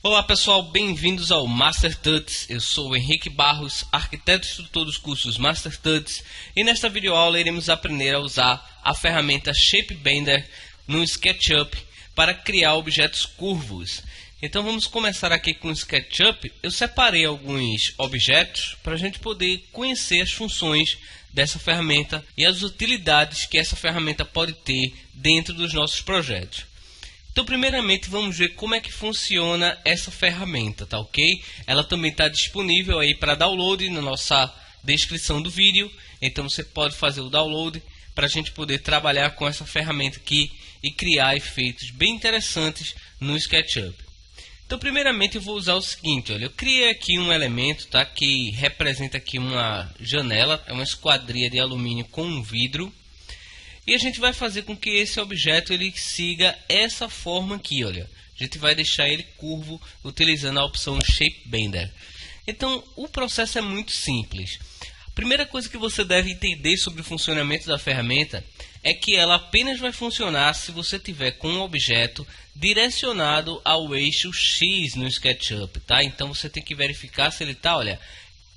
Olá pessoal, bem-vindos ao Master Tuts. Eu sou o Henrique Barros, arquiteto e instrutor dos cursos Master Tuts, e nesta videoaula iremos aprender a usar a ferramenta ShapeBender no SketchUp para criar objetos curvos. Então vamos começar aqui com o SketchUp. Eu separei alguns objetos para a gente poder conhecer as funções dessa ferramenta e as utilidades que essa ferramenta pode ter dentro dos nossos projetos. Então, primeiramente, vamos ver como é que funciona essa ferramenta, tá ok? Ela também está disponível aí para download na nossa descrição do vídeo. Então, você pode fazer o download para a gente poder trabalhar com essa ferramenta aqui e criar efeitos bem interessantes no SketchUp. Então, primeiramente, eu vou usar o seguinte, olha, eu criei aqui um elemento, tá, que representa aqui uma janela, é uma esquadria de alumínio com um vidro. E a gente vai fazer com que esse objeto ele siga essa forma aqui, olha. A gente vai deixar ele curvo utilizando a opção ShapeBender. Então, o processo é muito simples. A primeira coisa que você deve entender sobre o funcionamento da ferramenta é que ela apenas vai funcionar se você tiver com um objeto direcionado ao eixo X no SketchUp, tá? Então, você tem que verificar se ele está, olha,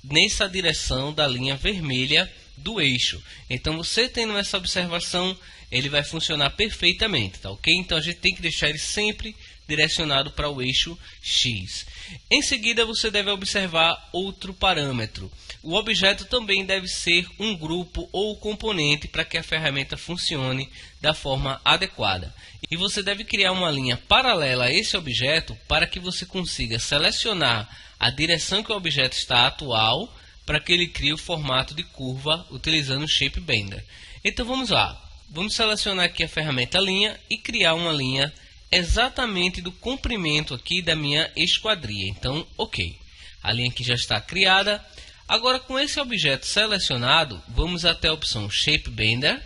nessa direção da linha vermelha do eixo. Então, você tendo essa observação, ele vai funcionar perfeitamente, tá ok? Então, a gente tem que deixar ele sempre direcionado para o eixo X. Em seguida, você deve observar outro parâmetro. O objeto também deve ser um grupo ou componente para que a ferramenta funcione da forma adequada. E você deve criar uma linha paralela a esse objeto para que você consiga selecionar a direção que o objeto está atual, para que ele crie o formato de curva utilizando o ShapeBender. Então vamos lá, vamos selecionar aqui a ferramenta linha e criar uma linha exatamente do comprimento aqui da minha esquadria. Então, ok, a linha aqui já está criada. Agora, com esse objeto selecionado, vamos até a opção ShapeBender.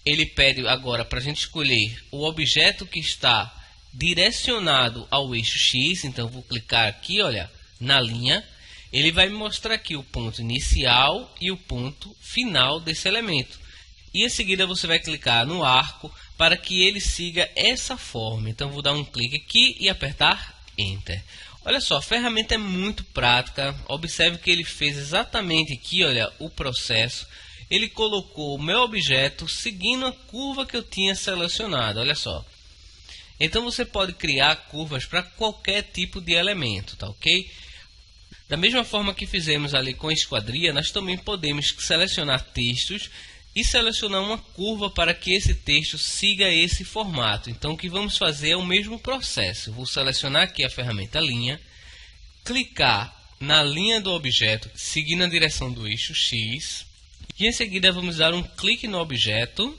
Ele pede agora para a gente escolher o objeto que está direcionado ao eixo X. Então vou clicar aqui, olha, na linha. Ele vai me mostrar aqui o ponto inicial e o ponto final desse elemento. E em seguida você vai clicar no arco para que ele siga essa forma. Então vou dar um clique aqui e apertar Enter. Olha só, a ferramenta é muito prática. Observe que ele fez exatamente aqui, olha, o processo. Ele colocou o meu objeto seguindo a curva que eu tinha selecionado. Olha só. Então você pode criar curvas para qualquer tipo de elemento, tá ok? Da mesma forma que fizemos ali com a esquadria, nós também podemos selecionar textos e selecionar uma curva para que esse texto siga esse formato. Então, o que vamos fazer é o mesmo processo. Eu vou selecionar aqui a ferramenta linha, clicar na linha do objeto, seguindo a direção do eixo X, e em seguida vamos dar um clique no objeto,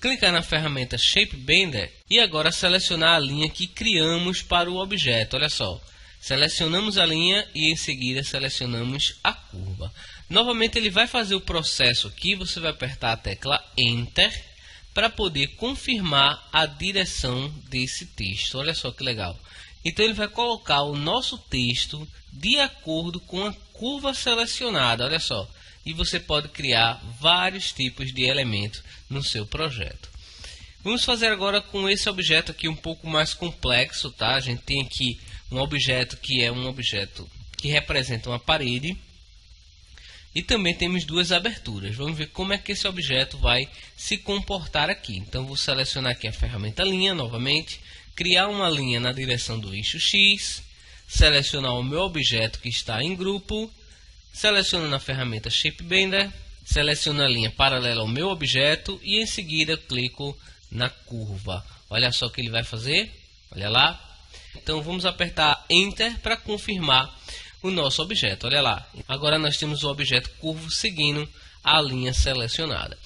clicar na ferramenta ShapeBender e agora selecionar a linha que criamos para o objeto. Olha só. Selecionamos a linha e em seguida selecionamos a curva. Novamente ele vai fazer o processo aqui, você vai apertar a tecla Enter para poder confirmar a direção desse texto. Olha só que legal. Então ele vai colocar o nosso texto de acordo com a curva selecionada, olha só. E você pode criar vários tipos de elementos no seu projeto. Vamos fazer agora com esse objeto aqui um pouco mais complexo, tá? A gente tem aqui um objeto que é um objeto que representa uma parede. E também temos duas aberturas. Vamos ver como é que esse objeto vai se comportar aqui. Então vou selecionar aqui a ferramenta linha novamente. Criar uma linha na direção do eixo X. Selecionar o meu objeto que está em grupo. Seleciono na ferramenta ShapeBender. Seleciono a linha paralela ao meu objeto. E em seguida clico na curva. Olha só o que ele vai fazer. Olha lá. Então vamos apertar Enter para confirmar o nosso objeto. Olha lá. Agora nós temos o objeto curvo seguindo a linha selecionada.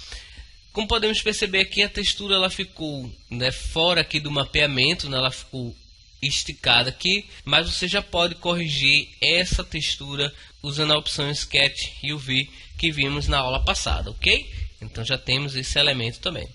Como podemos perceber aqui, a textura ela ficou, né, fora aqui do mapeamento, né, ela ficou esticada aqui, mas você já pode corrigir essa textura usando a opção Sketch UV que vimos na aula passada, ok? Então já temos esse elemento também.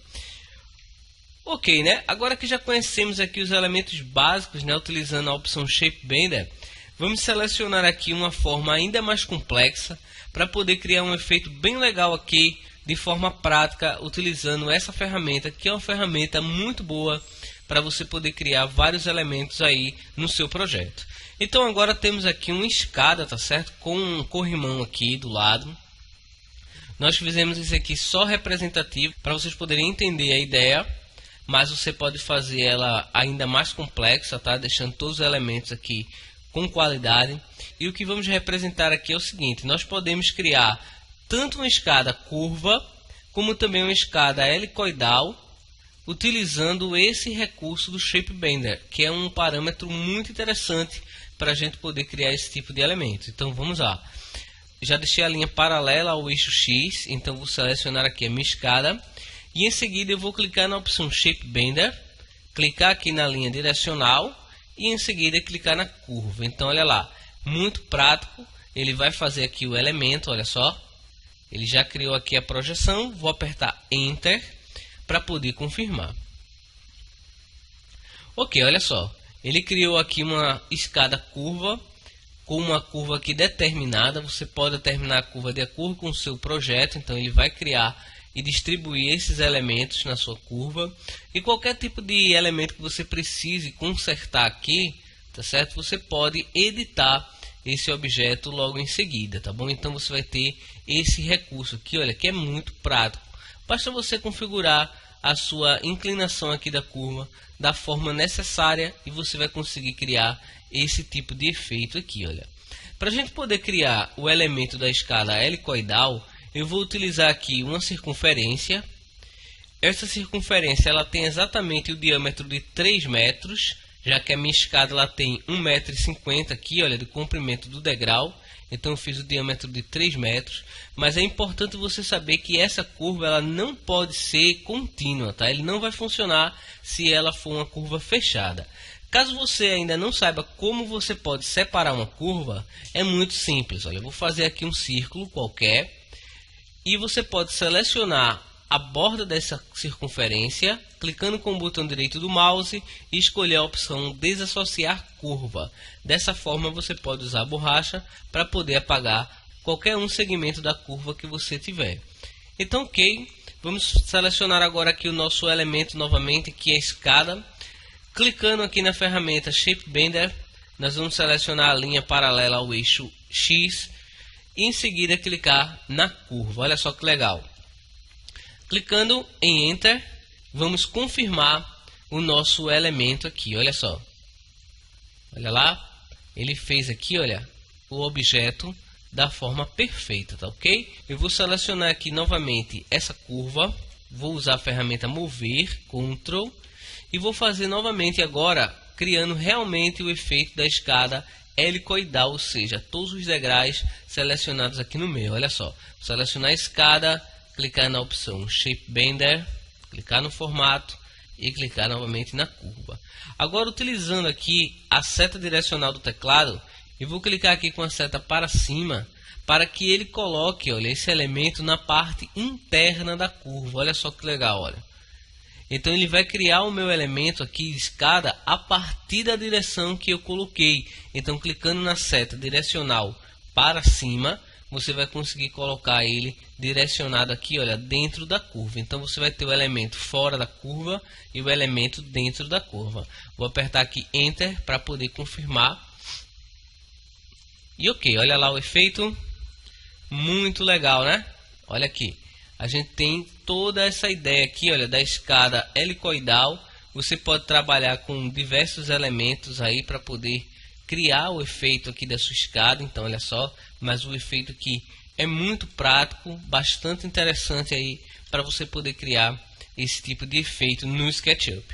Ok, né? Agora que já conhecemos aqui os elementos básicos, né, utilizando a opção ShapeBender, vamos selecionar aqui uma forma ainda mais complexa para poder criar um efeito bem legal aqui de forma prática, utilizando essa ferramenta, que é uma ferramenta muito boa para você poder criar vários elementos aí no seu projeto. Então agora temos aqui uma escada, tá certo? Com um corrimão aqui do lado. Nós fizemos isso aqui só representativo para vocês poderem entender a ideia, mas você pode fazer ela ainda mais complexa, tá? Deixando todos os elementos aqui com qualidade. E o que vamos representar aqui é o seguinte: nós podemos criar tanto uma escada curva como também uma escada helicoidal, utilizando esse recurso do Shape Bender, que é um parâmetro muito interessante para a gente poder criar esse tipo de elemento. Então vamos lá. Já deixei a linha paralela ao eixo X, então vou selecionar aqui a minha escada e em seguida eu vou clicar na opção Shape Bender, clicar aqui na linha direcional e em seguida clicar na curva. Então olha lá, muito prático. Ele vai fazer aqui o elemento, olha só. Ele já criou aqui a projeção, vou apertar Enter para poder confirmar. Ok, olha só. Ele criou aqui uma escada curva, com uma curva aqui determinada. Você pode determinar a curva de acordo com o seu projeto. Então ele vai criar e distribuir esses elementos na sua curva. E qualquer tipo de elemento que você precise consertar aqui, tá certo? Você pode editar esse objeto logo em seguida, tá bom? Então você vai ter esse recurso aqui, olha, que é muito prático. Basta você configurar a sua inclinação aqui da curva da forma necessária e você vai conseguir criar esse tipo de efeito aqui, olha. Para a gente poder criar o elemento da escada helicoidal, eu vou utilizar aqui uma circunferência. Essa circunferência ela tem exatamente o diâmetro de 3 metros, já que a minha escada ela tem 1,50 m aqui, olha, de comprimento do degrau. Então eu fiz o diâmetro de 3 metros, mas é importante você saber que essa curva ela não pode ser contínua, tá? Ele não vai funcionar se ela for uma curva fechada. Caso você ainda não saiba como você pode separar uma curva, é muito simples. Olha, eu vou fazer aqui um círculo qualquer e você pode selecionar a borda dessa circunferência, clicando com o botão direito do mouse e escolher a opção desassociar curva. Dessa forma você pode usar a borracha para poder apagar qualquer um segmento da curva que você tiver. Então ok, vamos selecionar agora aqui o nosso elemento novamente, que é a escada. Clicando aqui na ferramenta Shape Bender, nós vamos selecionar a linha paralela ao eixo X e em seguida clicar na curva. Olha só que legal. Clicando em Enter, vamos confirmar o nosso elemento aqui, olha só. Olha lá, ele fez aqui, olha, o objeto da forma perfeita, tá ok? Eu vou selecionar aqui novamente essa curva, vou usar a ferramenta Mover, Ctrl, e vou fazer novamente agora, criando realmente o efeito da escada helicoidal, ou seja, todos os degraus selecionados aqui no meio, olha só. Selecionar a escada, clicar na opção Shape Bender, clicar no formato e clicar novamente na curva. Agora, utilizando aqui a seta direcional do teclado, eu vou clicar aqui com a seta para cima para que ele coloque, olha, esse elemento na parte interna da curva. Olha só que legal, olha. Então ele vai criar o meu elemento aqui de escada a partir da direção que eu coloquei. Então clicando na seta direcional para cima, você vai conseguir colocar ele direcionado aqui, olha, dentro da curva. Então você vai ter o elemento fora da curva e o elemento dentro da curva. Vou apertar aqui Enter para poder confirmar. E ok, olha lá o efeito. Muito legal, né? Olha aqui. A gente tem toda essa ideia aqui, olha, da escada helicoidal. Você pode trabalhar com diversos elementos aí para poder criar o efeito aqui da sua escada. Então olha só, mas o efeito aqui é muito prático, bastante interessante aí para você poder criar esse tipo de efeito no SketchUp.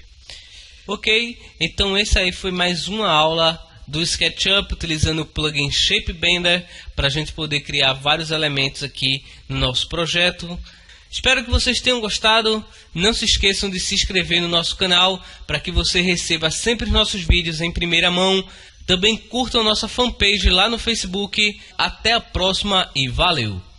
Ok, então esse aí foi mais uma aula do SketchUp utilizando o plugin Shape Bender para a gente poder criar vários elementos aqui no nosso projeto. Espero que vocês tenham gostado. Não se esqueçam de se inscrever no nosso canal para que você receba sempre os nossos vídeos em primeira mão. Também curtam nossa fanpage lá no Facebook. Até a próxima e valeu!